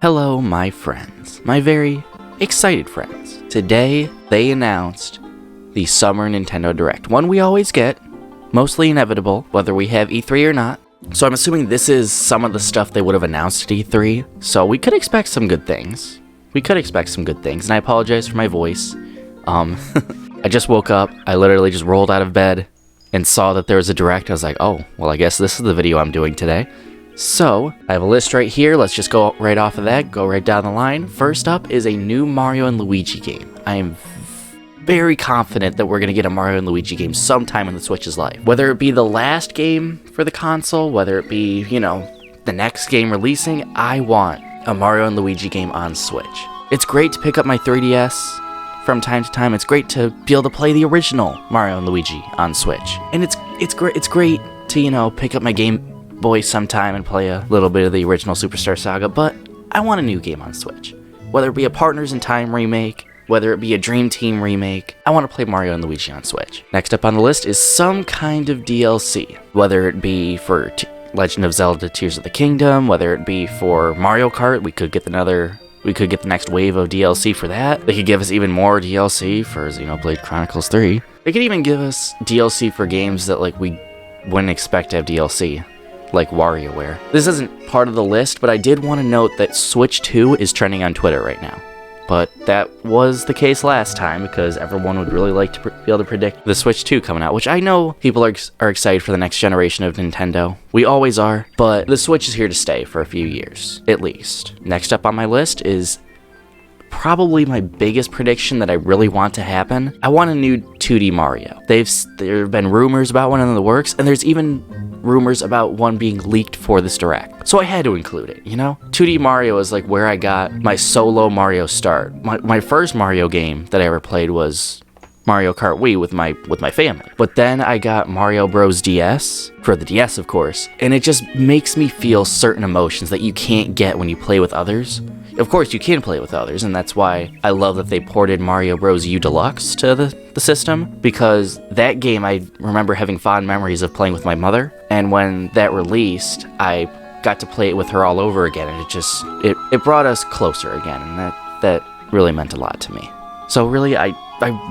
Hello, my friends. My very excited friends. Today, they announced the Summer Nintendo Direct. One we always get, mostly inevitable, whether we have E3 or not. So I'm assuming this is some of the stuff they would have announced at E3. So we could expect some good things. And I apologize for my voice. I just woke up. I literally just rolled out of bed and saw that there was a Direct. I was like, oh, well, I guess this is the video I'm doing today. So, I have a list right here. Let's just go right off of that, go right down the line. First up is a new Mario & Luigi game. I am very confident that we're going to get a Mario & Luigi game sometime in the Switch's life. Whether it be the last game for the console, whether it be, the next game releasing, I want a Mario & Luigi game on Switch. It's great to pick up my 3DS from time to time. It's great to be able to play the original Mario & Luigi on Switch. And it's great to, pick up my Game Boy sometime and play a little bit of the original Superstar Saga, but I want a new game on Switch. Whether it be a Partners in Time remake, whether it be a Dream Team remake, I want to play Mario & Luigi on Switch. Next up on the list is some kind of DLC, whether it be for Legend of Zelda Tears of the Kingdom, whether it be for Mario Kart, we could get the next wave of DLC for that. They could give us even more DLC for Xenoblade Chronicles 3. They could even give us DLC for games that we wouldn't expect to have DLC. Like WarioWare. This isn't part of the list, but I did want to note that Switch 2 is trending on Twitter right now. But that was the case last time because everyone would really like to be able to predict the Switch 2 coming out, which I know people are excited for the next generation of Nintendo. We always are, but the Switch is here to stay for a few years, at least. Next up on my list is probably my biggest prediction that I really want to happen. I want a new 2D Mario. There have been rumors about one in the works, and there's even rumors about one being leaked for this Direct. So I had to include it, 2D Mario is where I got my solo Mario start. My first Mario game that I ever played was Mario Kart Wii with my family. But then I got Mario Bros. DS, for the DS of course, and it just makes me feel certain emotions that you can't get when you play with others. Of course, you can play with others, and that's why I love that they ported Mario Bros. U Deluxe to the system, because that game I remember having fond memories of playing with my mother, and when that released, I got to play it with her all over again, and it brought us closer again, and that really meant a lot to me. So really, I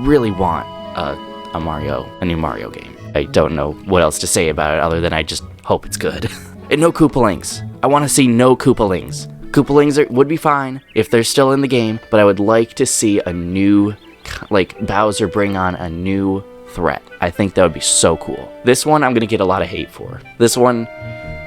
really want a new Mario game. I don't know what else to say about it other than I just hope it's good. And no Koopalings. I want to see no Koopalings. Koopalings would be fine if they're still in the game, but I would like to see a new, Bowser bring on a new threat. I think that would be so cool. This one I'm going to get a lot of hate for. This one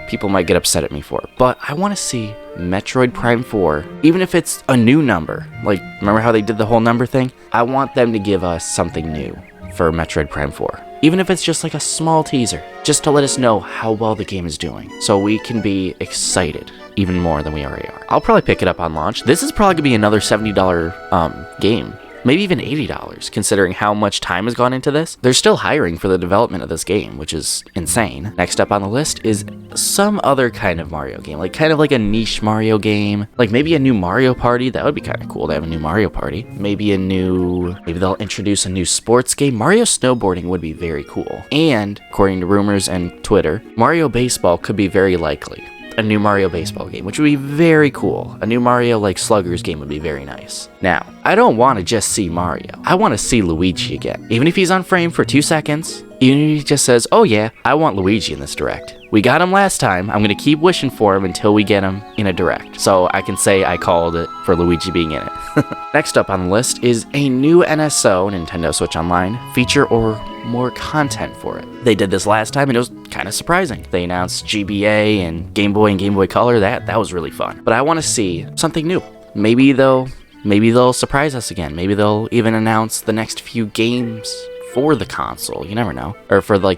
people might get upset at me for, but I want to see Metroid Prime 4, even if it's a new number. Remember how they did the whole number thing? I want them to give us something new for Metroid Prime 4. Even if it's just a small teaser, just to let us know how well the game is doing, so we can be excited even more than we already are. I'll probably pick it up on launch. This is probably going to be another $70 game. Maybe even $80, considering how much time has gone into this. They're still hiring for the development of this game, which is insane. Next up on the list is some other kind of Mario game, kind of a niche Mario game, maybe a new Mario Party. That would be kind of cool to have a new Mario Party. Maybe they'll introduce a new sports game. Mario Snowboarding would be very cool. And, according to rumors and Twitter, Mario Baseball could be very likely. A new Mario Baseball game, which would be very cool. A new Mario Sluggers game would be very nice. Now, I don't want to just see Mario. I want to see Luigi again. Even if he's on frame for 2 seconds, even if he just says, oh yeah, I want Luigi in this Direct. We got him last time. I'm going to keep wishing for him until we get him in a Direct. So I can say I called it for Luigi being in it. Next up on the list is a new NSO, Nintendo Switch Online, feature or more content for it. They did this last time and it was kind of surprising. They announced GBA and Game Boy Color. That was really fun. But I want to see something new. Maybe they'll surprise us again. Maybe they'll even announce the next few games for the console. You never know. Or for the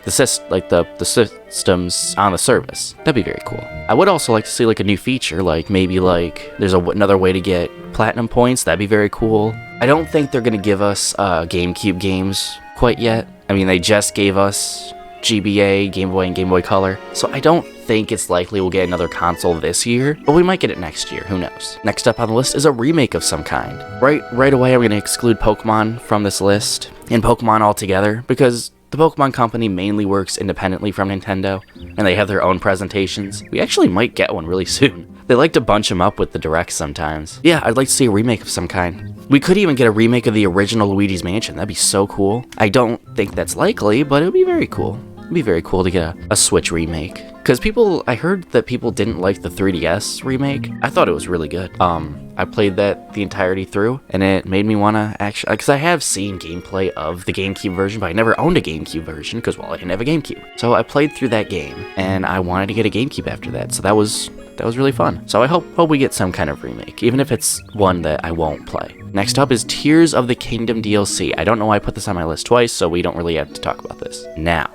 systems on the service. That'd be very cool. I would also like to see a new feature, maybe there's another way to get platinum points. That'd be very cool. I don't think they're gonna give us GameCube games quite yet. I mean, they just gave us GBA, Game Boy, and Game Boy Color, so I don't think it's likely we'll get another console this year, but we might get it next year, who knows. Next up on the list is a remake of some kind. Right away, I'm going to exclude Pokemon from this list, and Pokemon altogether, because the Pokemon Company mainly works independently from Nintendo, and they have their own presentations. We actually might get one really soon. They like to bunch them up with the Directs sometimes. Yeah, I'd like to see a remake of some kind. We could even get a remake of the original Luigi's Mansion. That'd be so cool. I don't think that's likely, but it would be very cool. It'd be very cool to get a Switch remake. Because I heard that people didn't like the 3DS remake. I thought it was really good. I played that the entirety through, and it made me want to actually, because I have seen gameplay of the GameCube version, but I never owned a GameCube version, because, well, I didn't have a GameCube. So I played through that game, and I wanted to get a GameCube after that, so that was really fun. So I hope we get some kind of remake, even if it's one that I won't play. Next up is Tears of the Kingdom DLC. I don't know why I put this on my list twice, so we don't really have to talk about this. Now,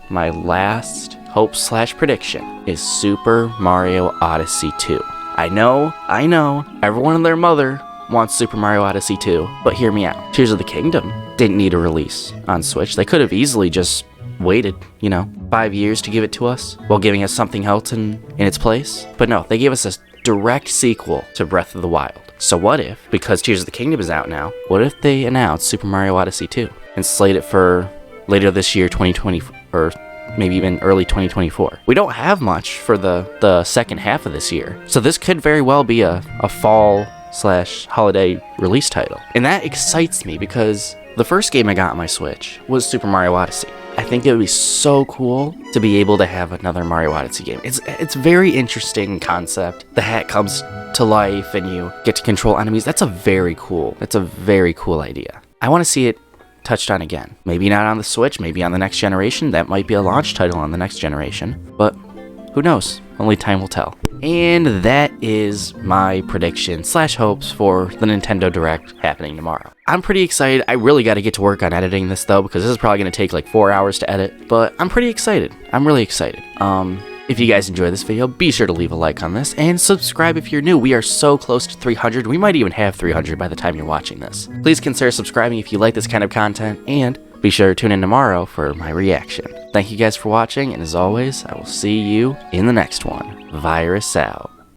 my last hope/prediction is Super Mario Odyssey 2. I know, everyone and their mother wants Super Mario Odyssey 2, but hear me out. Tears of the Kingdom didn't need a release on Switch. They could have easily just waited, 5 years to give it to us while giving us something else in its place. But no, they gave us a direct sequel to Breath of the Wild. So what if, because Tears of the Kingdom is out now, what if they announce Super Mario Odyssey 2 and slate it for later this year, 2020, or maybe even early 2024. We don't have much for the second half of this year, so this could very well be a fall/holiday release title. And that excites me because the first game I got on my Switch was Super Mario Odyssey. I think it would be so cool to be able to have another Mario Odyssey game. It's a very interesting concept. The hat comes to life and you get to control enemies. That's a very cool idea. I want to see it touched on again. Maybe not on the Switch, maybe on the next generation. That might be a launch title on the next generation, but who knows? Only time will tell. And that is my prediction/hopes for the Nintendo Direct happening tomorrow. I'm pretty excited. I really got to get to work on editing this though, because this is probably going to take like 4 hours to edit, but I'm pretty excited. I'm really excited. If you guys enjoyed this video, be sure to leave a like on this and subscribe if you're new. We are so close to 300. We might even have 300 by the time you're watching this. Please consider subscribing if you like this kind of content, and be sure to tune in tomorrow for my reaction. Thank you guys for watching, and as always, I will see you in the next one. Virus out.